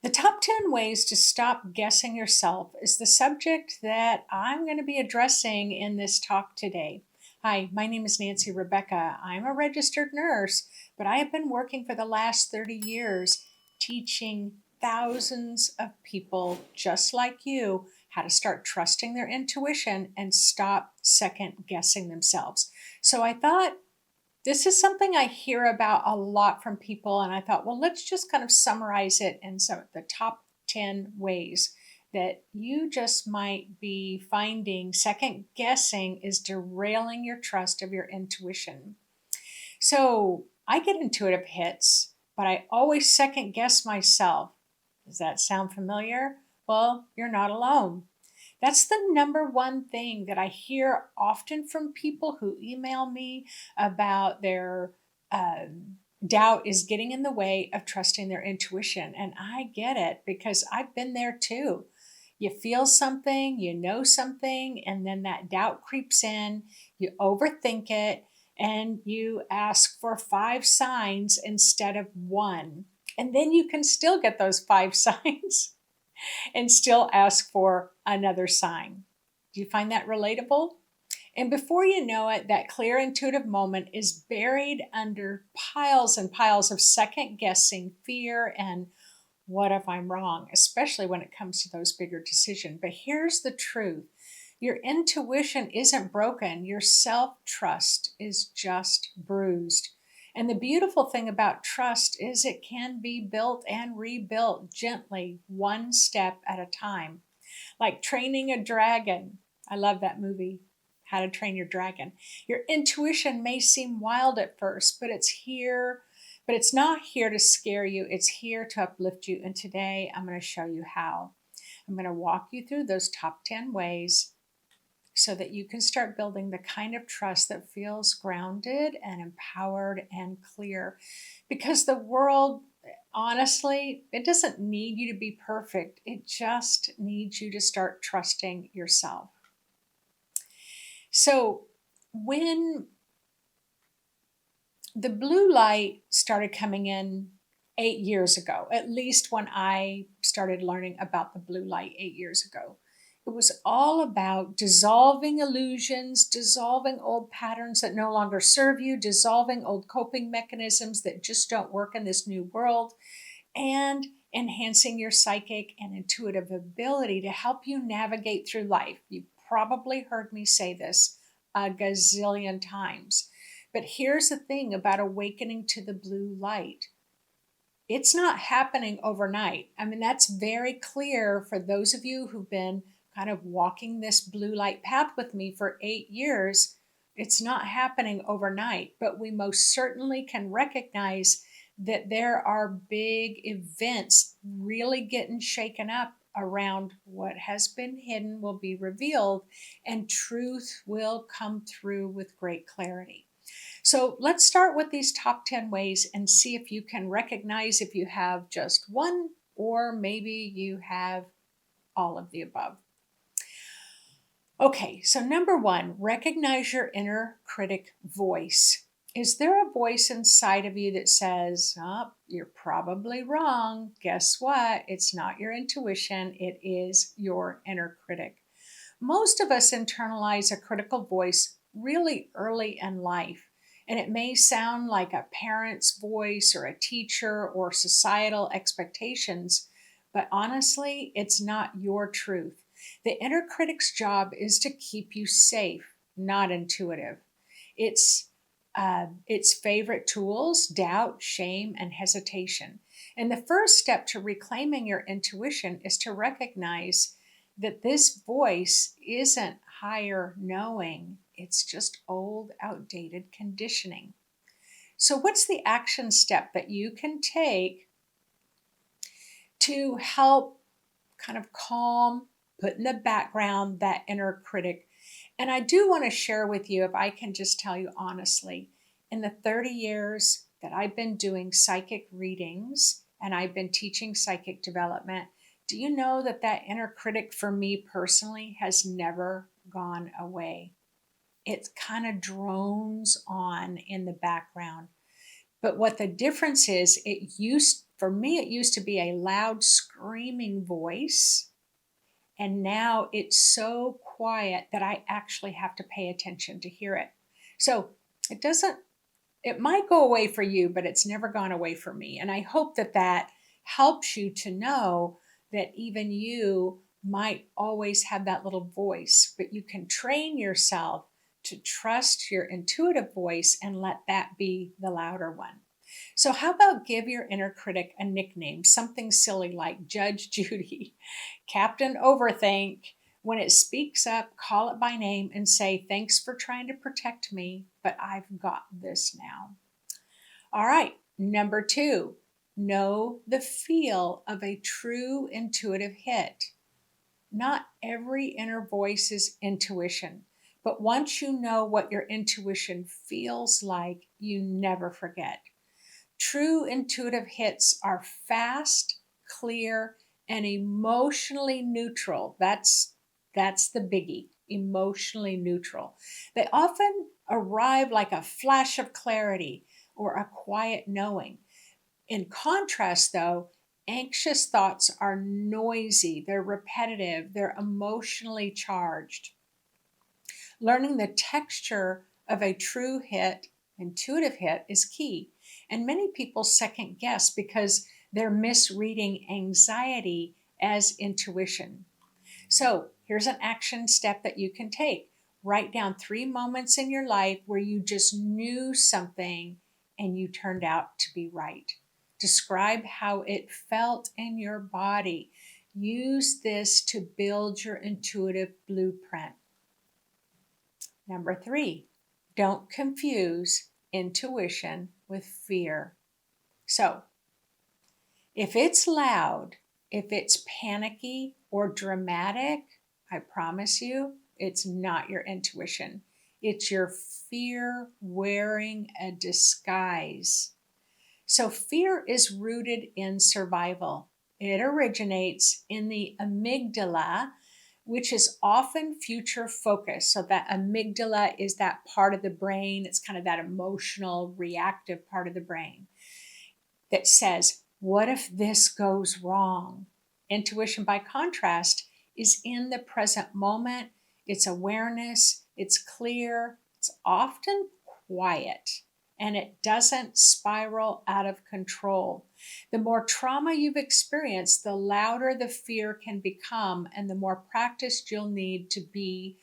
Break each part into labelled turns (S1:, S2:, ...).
S1: The top 10 ways to stop guessing yourself is the subject that I'm going to be addressing in this talk today. Hi, my name is Nancy Rebecca. I'm a registered nurse, but I have been working for the last 30 years teaching thousands of people just like you how to start trusting their intuition and stop second guessing themselves. So I thought this is something I hear about a lot from people, and I thought, well, let's just kind of summarize it in some of the top 10 ways that you just might be finding second guessing is derailing your trust of your intuition. So I get intuitive hits, but I always second guess myself. Does that sound familiar? Well, you're not alone. That's the number one thing that I hear often from people who email me about their uh, doubt is getting in the way of trusting their intuition. And I get it because I've been there too. You feel something, you know something, and then that doubt creeps in, you overthink it, and you ask for five signs instead of one. And then you can still get those five signs and still ask for another sign. Do you find that relatable? And before you know it, that clear intuitive moment is buried under piles and piles of second guessing, fear, and what if I'm wrong, especially when it comes to those bigger decisions. But here's the truth: your intuition isn't broken, your self trust is just bruised. And the beautiful thing about trust is it can be built and rebuilt gently, one step at a time, like training a dragon. I love that movie, How to Train Your Dragon. Your intuition may seem wild at first, but it's not here to scare you. It's here to uplift you. And today I'm going to show you how. I'm going to walk you through those top 10 ways so that you can start building the kind of trust that feels grounded and empowered and clear. Because the world, honestly, it doesn't need you to be perfect, it just needs you to start trusting yourself. So, when the blue light started coming in 8 years ago, at least when I started learning about the blue light 8 years ago, it was all about dissolving illusions, dissolving old patterns that no longer serve you, dissolving old coping mechanisms that just don't work in this new world, and enhancing your psychic and intuitive ability to help you navigate through life. You probably heard me say this a gazillion times. But here's the thing about awakening to the blue light: it's not happening overnight. I mean, that's very clear for those of you who've been kind of walking this blue light path with me for 8 years. It's not happening overnight, but we most certainly can recognize that there are big events really getting shaken up around what has been hidden will be revealed, and truth will come through with great clarity. So let's start with these top 10 ways and see if you can recognize if you have just one or maybe you have all of the above. Okay, so number one, recognize your inner critic voice. Is there a voice inside of you that says, oh, you're probably wrong? Guess what? It's not your intuition, it is your inner critic. Most of us internalize a critical voice really early in life, and it may sound like a parent's voice or a teacher or societal expectations, but honestly, it's not your truth. The inner critic's job is to keep you safe, not intuitive. Its favorite tools: doubt, shame, and hesitation. And the first step to reclaiming your intuition is to recognize that this voice isn't higher knowing, it's just old, outdated conditioning. So, what's the action step that you can take to help kind of calm, put in the background that inner critic? And I do want to share with you, if I can just tell you honestly, in the 30 years that I've been doing psychic readings and I've been teaching psychic development, do you know that that inner critic for me personally has never gone away? It kind of drones on in the background. But what the difference is, For me, it used to be a loud screaming voice. And now it's so quiet that I actually have to pay attention to hear it. So it doesn't, it might go away for you, but it's never gone away for me. And I hope that that helps you to know that even you might always have that little voice, but you can train yourself to trust your intuitive voice and let that be the louder one. So, how about give your inner critic a nickname, something silly like Judge Judy, Captain Overthink? When it speaks up, call it by name and say, "Thanks for trying to protect me, but I've got this now." All right, number 2, know the feel of a true intuitive hit. Not every inner voice is intuition, but once you know what your intuition feels like, you never forget. True intuitive hits are fast, clear, and emotionally neutral. That's the biggie, emotionally neutral. They often arrive like a flash of clarity or a quiet knowing. In contrast, though, anxious thoughts are noisy, they're repetitive, they're emotionally charged. Learning the texture of a true hit, intuitive hit, is key. And many people second guess because they're misreading anxiety as intuition. So here's an action step that you can take. Write down 3 moments in your life where you just knew something and you turned out to be right. Describe how it felt in your body. Use this to build your intuitive blueprint. Number 3, don't confuse intuition with fear. So, if it's loud, if it's panicky or dramatic, I promise you, it's not your intuition. It's your fear wearing a disguise. So, fear is rooted in survival. It originates in the amygdala, which is often future focused. So, that amygdala is that part of the brain, it's kind of that emotional, reactive part of the brain that says, what if this goes wrong? Intuition, by contrast, is in the present moment. It's awareness, it's clear, it's often quiet, and it doesn't spiral out of control. The more trauma you've experienced, the louder the fear can become, and the more practiced you'll need to be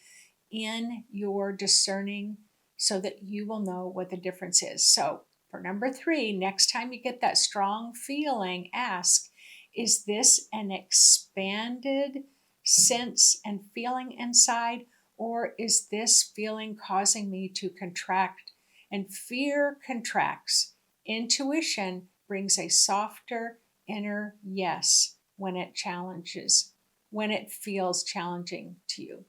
S1: in your discerning so that you will know what the difference is. So, for number 3, next time you get that strong feeling, ask, is this an expanded sense and feeling inside, or is this feeling causing me to contract? And fear contracts. Intuition brings a softer inner yes when it challenges, when it feels challenging to you.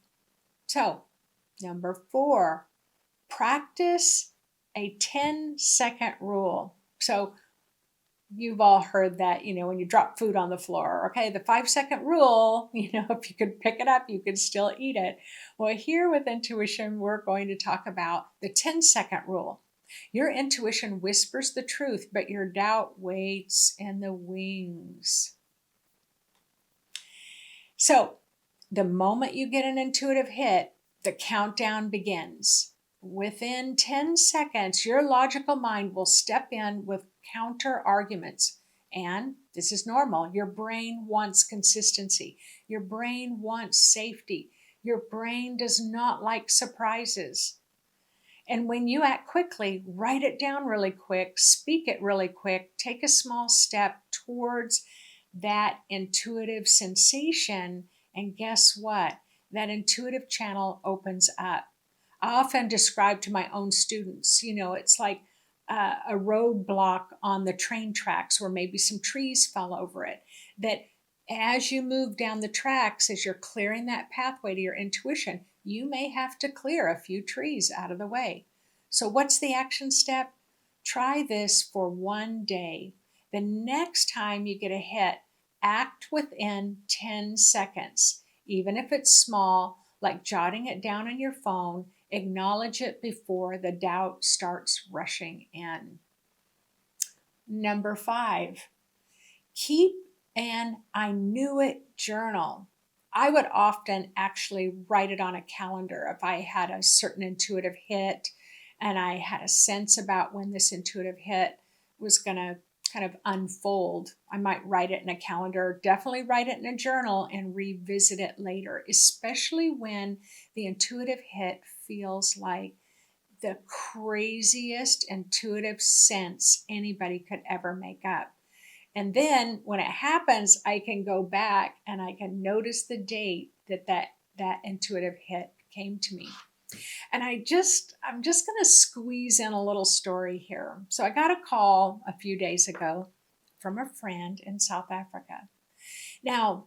S1: So, number 4, practice a 10-second rule. So you've all heard that, when you drop food on the floor, okay, the 5-second rule, if you could pick it up, you could still eat it. Well, here with intuition, we're going to talk about the 10-second rule. Your intuition whispers the truth, but your doubt waits in the wings. So the moment you get an intuitive hit, the countdown begins. Within 10 seconds, your logical mind will step in with counter arguments. And this is normal. Your brain wants consistency. Your brain wants safety. Your brain does not like surprises. And when you act quickly, write it down really quick, speak it really quick, take a small step towards that intuitive sensation. And guess what? That intuitive channel opens up. I often describe to my own students, it's like a roadblock on the train tracks where maybe some trees fell over it. That as you move down the tracks, as you're clearing that pathway to your intuition, you may have to clear a few trees out of the way. So what's the action step? Try this for 1 day. The next time you get a hit, act within 10 seconds. Even if it's small, like jotting it down on your phone, acknowledge it before the doubt starts rushing in. Number 5, Keep an I knew it journal. I would often actually write it on a calendar if I had a certain intuitive hit and I had a sense about when this intuitive hit was going to kind of unfold. I might write it in a calendar, definitely write it in a journal and revisit it later, especially when the intuitive hit feels like the craziest intuitive sense anybody could ever make up. And then when it happens, I can go back and I can notice the date that intuitive hit came to me. And I'm just going to squeeze in a little story here. So I got a call a few days ago from a friend in South Africa. Now,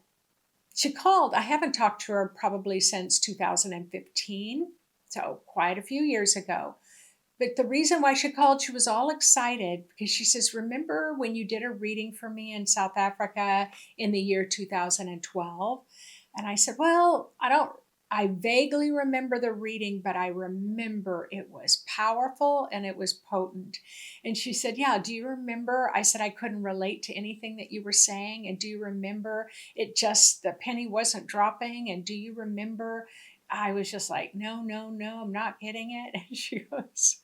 S1: she called. I haven't talked to her probably since 2015, so quite a few years ago. But the reason why she called, she was all excited because she says, "Remember when you did a reading for me in South Africa in the year 2012?" And I said, "Well, I vaguely remember the reading, but I remember it was powerful and it was potent." And she said, "Yeah, do you remember?" I said, "I couldn't relate to anything that you were saying. And do you remember it just, the penny wasn't dropping? And do you remember?" I was just like, "No, no, no, I'm not getting it." And she goes,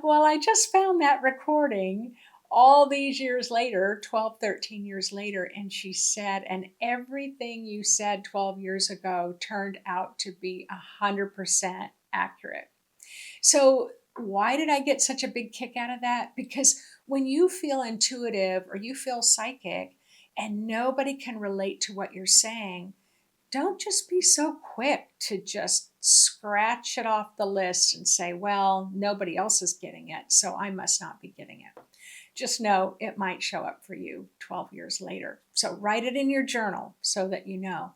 S1: "Well, I just found that recording all these years later, 12, 13 years later." And she said, "And everything you said 12 years ago turned out to be 100% accurate." So, why did I get such a big kick out of that? Because when you feel intuitive or you feel psychic and nobody can relate to what you're saying, don't just be so quick to just scratch it off the list and say, "Well, nobody else is getting it, so I must not be getting it." Just know it might show up for you 12 years later. So write it in your journal so that you know.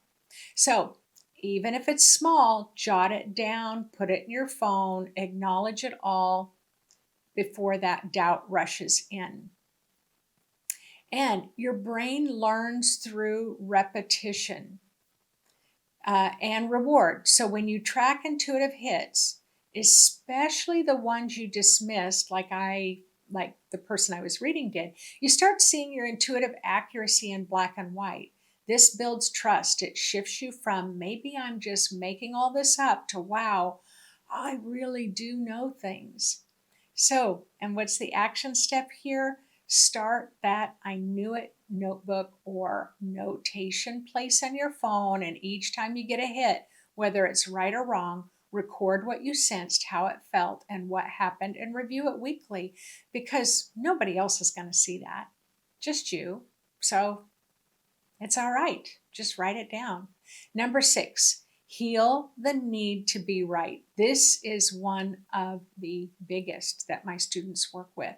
S1: So even if it's small, jot it down, put it in your phone, acknowledge it all before that doubt rushes in. And your brain learns through repetition and reward. So when you track intuitive hits, especially the ones you dismissed, like the person I was reading did, you start seeing your intuitive accuracy in black and white. This builds trust. It shifts you from maybe I'm just making all this up to wow, I really do know things. So, and what's the action step here? Start that I knew it notebook or notation place on your phone. And each time you get a hit, whether it's right or wrong, record what you sensed, how it felt, and what happened, and review it weekly because nobody else is going to see that, just you. So it's all right. Just write it down. Number 6, heal the need to be right. This is one of the biggest that my students work with,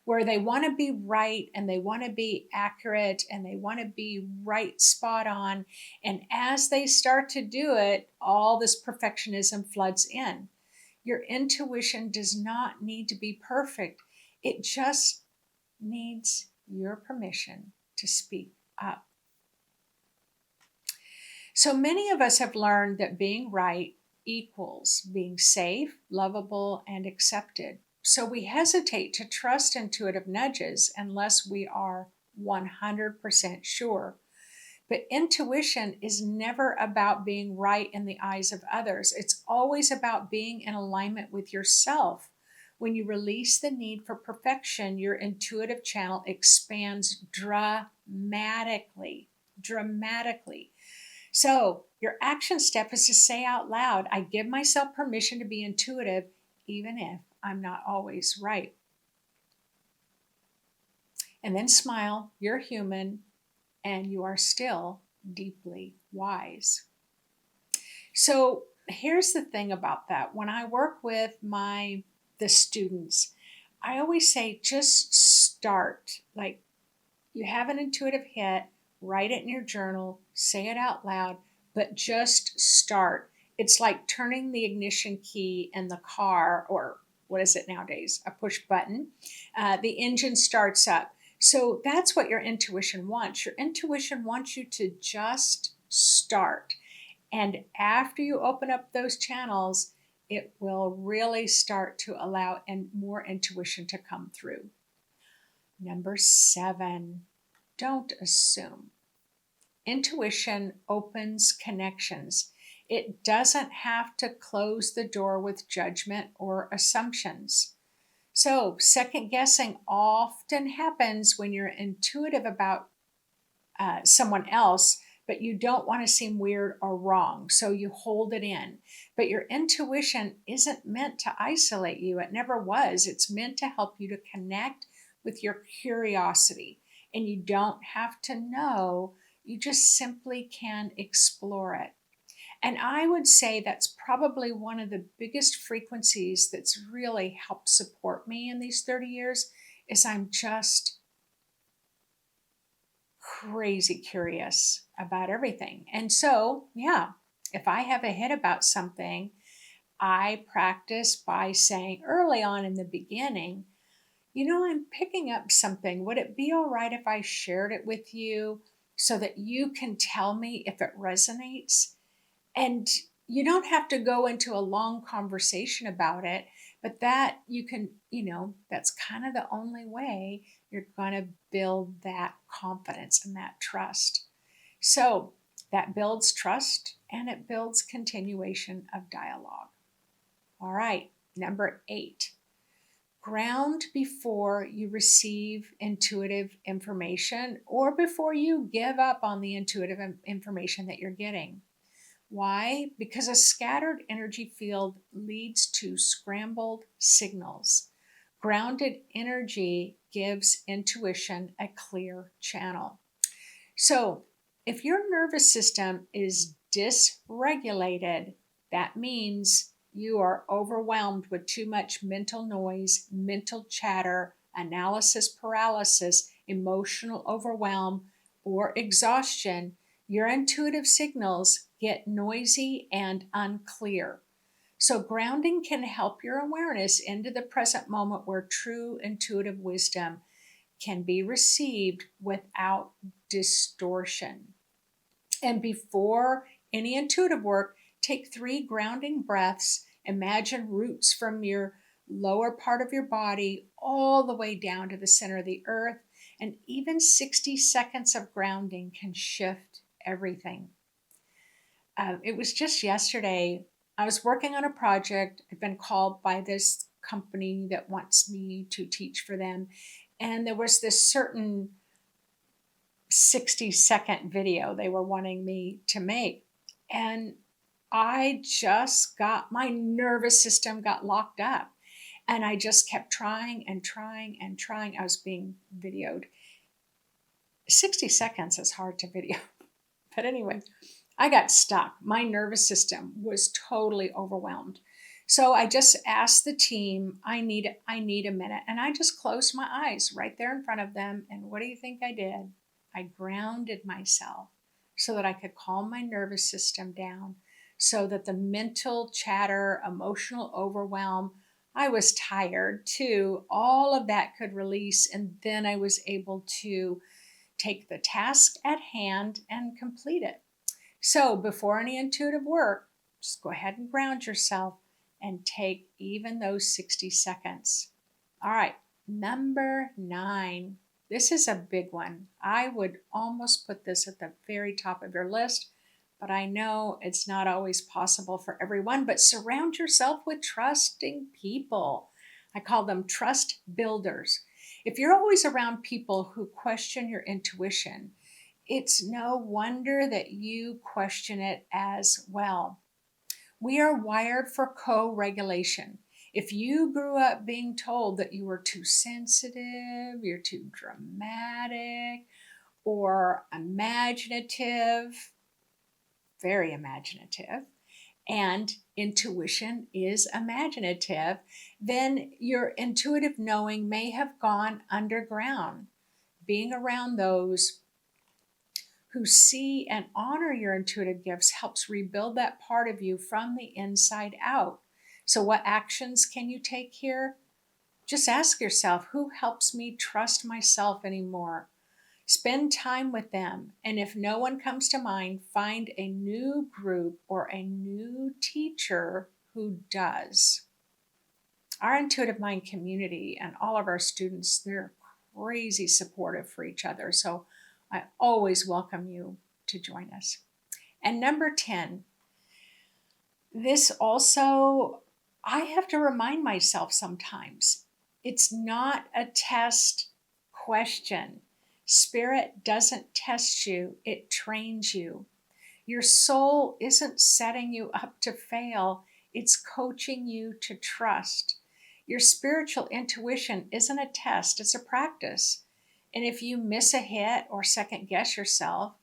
S1: where they want to be right and they want to be accurate and they want to be right spot on. And as they start to do it, all this perfectionism floods in. Your intuition does not need to be perfect, it just needs your permission to speak up. So many of us have learned that being right equals being safe, lovable, and accepted. So we hesitate to trust intuitive nudges unless we are 100% sure. But intuition is never about being right in the eyes of others. It's always about being in alignment with yourself. When you release the need for perfection, your intuitive channel expands dramatically. Dramatically. So, your action step is to say out loud, I give myself permission to be intuitive, even if I'm not always right. And then smile, you're human, and you are still deeply wise. So, here's the thing about that. When I work with the students, I always say just start. Like, you have an intuitive hit, write it in your journal, say it out loud, but just start. It's like turning the ignition key in the car, or what is it nowadays? A push button. The engine starts up. So that's what your intuition wants. Your intuition wants you to just start. And after you open up those channels, it will really start to allow more intuition to come through. Number 7, don't assume. Intuition opens connections. It doesn't have to close the door with judgment or assumptions. So, second guessing often happens when you're intuitive about someone else, but you don't want to seem weird or wrong. So you hold it in. But your intuition isn't meant to isolate you, it never was. It's meant to help you to connect with your curiosity. And you don't have to know, you just simply can explore it. And I would say that's probably one of the biggest frequencies that's really helped support me in these 30 years is I'm just crazy curious about everything. And so, yeah, if I have a hit about something, I practice by saying early on in the beginning, I'm picking up something. Would it be all right if I shared it with you so that you can tell me if it resonates? And you don't have to go into a long conversation about it, but that you can, that's kind of the only way you're going to build that confidence and that trust. So that builds trust and it builds continuation of dialogue. All right, number 8. Ground before you receive intuitive information or before you give up on the intuitive information that you're getting. Why? Because a scattered energy field leads to scrambled signals. Grounded energy gives intuition a clear channel. So, if your nervous system is dysregulated, that means you are overwhelmed with too much mental noise, mental chatter, analysis paralysis, emotional overwhelm, or exhaustion. Your intuitive signals get noisy and unclear. So, grounding can help your awareness into the present moment where true intuitive wisdom can be received without distortion. And before any intuitive work, take 3 grounding breaths. Imagine roots from your lower part of your body all the way down to the center of the earth. And even 60 seconds of grounding can shift everything. It was just yesterday. I was working on a project. I've been called by this company that wants me to teach for them. And there was this certain 60-second video they were wanting me to make. And I just my nervous system got locked up. And I just kept trying and trying and trying. I was being videoed. 60 seconds is hard to video. But anyway, I got stuck. My nervous system was totally overwhelmed. So I just asked the team, I need a minute. And I just closed my eyes right there in front of them. And what do you think I did? I grounded myself so that I could calm my nervous system down, so that the mental chatter, emotional overwhelm, I was tired too, all of that could release. And then I was able to take the task at hand and complete it. So before any intuitive work, just go ahead and ground yourself and take even those 60 seconds. All right, number 9. This is a big one. I would almost put this at the very top of your list, but I know it's not always possible for everyone. But surround yourself with trusting people. I call them trust builders. If you're always around people who question your intuition, it's no wonder that you question it as well. We are wired for co-regulation. If you grew up being told that you were too sensitive, you're too dramatic, or imaginative, very imaginative, and intuition is imaginative, then your intuitive knowing may have gone underground. Being around those who see and honor your intuitive gifts helps rebuild that part of you from the inside out. So, what actions can you take here? Just ask yourself, who helps me trust myself anymore? Spend time with them. And if no one comes to mind, find a new group or a new teacher who does. Our intuitive mind community and all of our students, they're crazy supportive for each other. So I always welcome you to join us. And number 10, this also, I have to remind myself sometimes it's not a test question. Spirit doesn't test you, it trains you. Your soul isn't setting you up to fail, it's coaching you to trust. Your spiritual intuition isn't a test, it's a practice. And if you miss a hit or second guess yourself,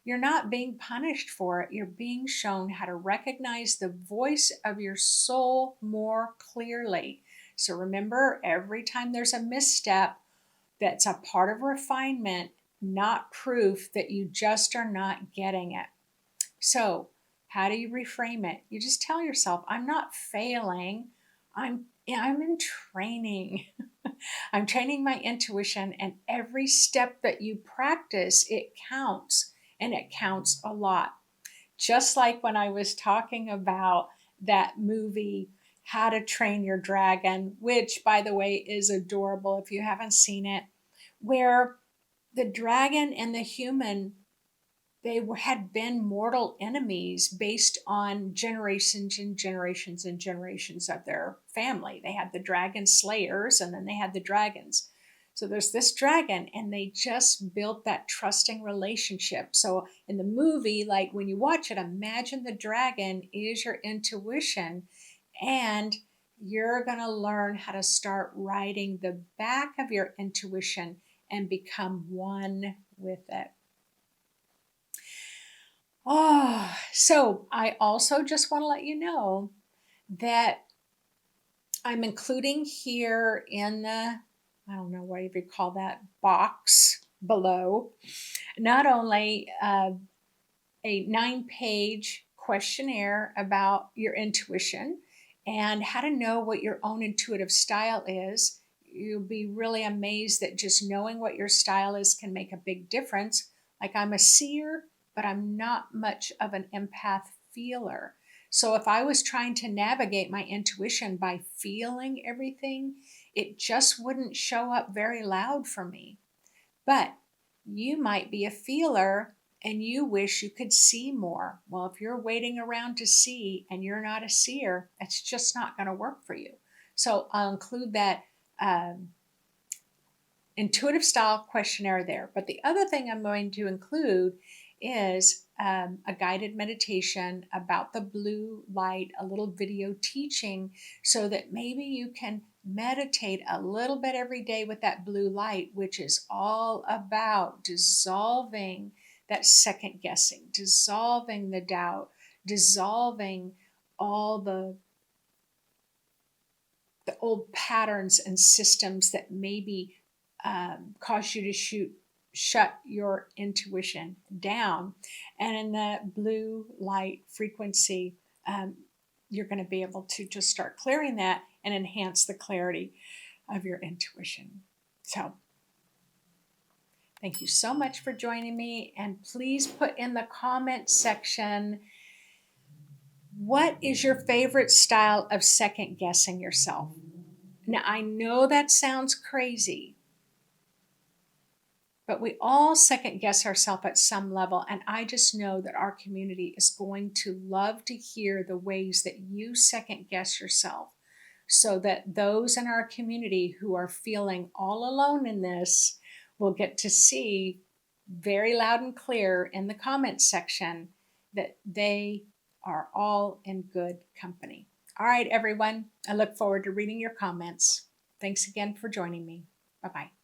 S1: you're not being punished for it. You're being shown how to recognize the voice of your soul more clearly. So remember, every time there's a misstep, that's a part of refinement, not proof that you just are not getting it. So, how do you reframe it? You just tell yourself, I'm not failing. I'm in training. I'm training my intuition, and every step that you practice, it counts, and it counts a lot. Just like when I was talking about that movie, How to Train Your Dragon, which, by the way, is adorable if you haven't seen it, where the dragon and the human, had been mortal enemies based on generations and generations and generations of their family. They had the dragon slayers, and then they had the dragons. So there's this dragon, and they just built that trusting relationship. So in the movie, like when you watch it, imagine the dragon is your intuition, and you're going to learn how to start riding the back of your intuition and become one with it. Oh, so I also just want to let you know that I'm including here in the, I don't know what you call that, box below, not only a 9-page questionnaire about your intuition and how to know what your own intuitive style is. You'll be really amazed that just knowing what your style is can make a big difference. Like, I'm a seer, but I'm not much of an empath feeler. So if I was trying to navigate my intuition by feeling everything, it just wouldn't show up very loud for me. But you might be a feeler and you wish you could see more. Well, if you're waiting around to see and you're not a seer, it's just not going to work for you. So I'll include that intuitive style questionnaire there. But the other thing I'm going to include is a guided meditation about the blue light, a little video teaching, so that maybe you can meditate a little bit every day with that blue light, which is all about dissolving that second guessing, dissolving the doubt, dissolving all the old patterns and systems that maybe cause you to shut your intuition down. And in the blue light frequency, you're going to be able to just start clearing that and enhance the clarity of your intuition. So thank you so much for joining me. And please put in the comment section, what is your favorite style of second guessing yourself? Now, I know that sounds crazy, but we all second guess ourselves at some level. And I just know that our community is going to love to hear the ways that you second guess yourself, so that those in our community who are feeling all alone in this will get to see very loud and clear in the comments section that they are all in good company. All right, everyone. I look forward to reading your comments. Thanks again for joining me. Bye-bye.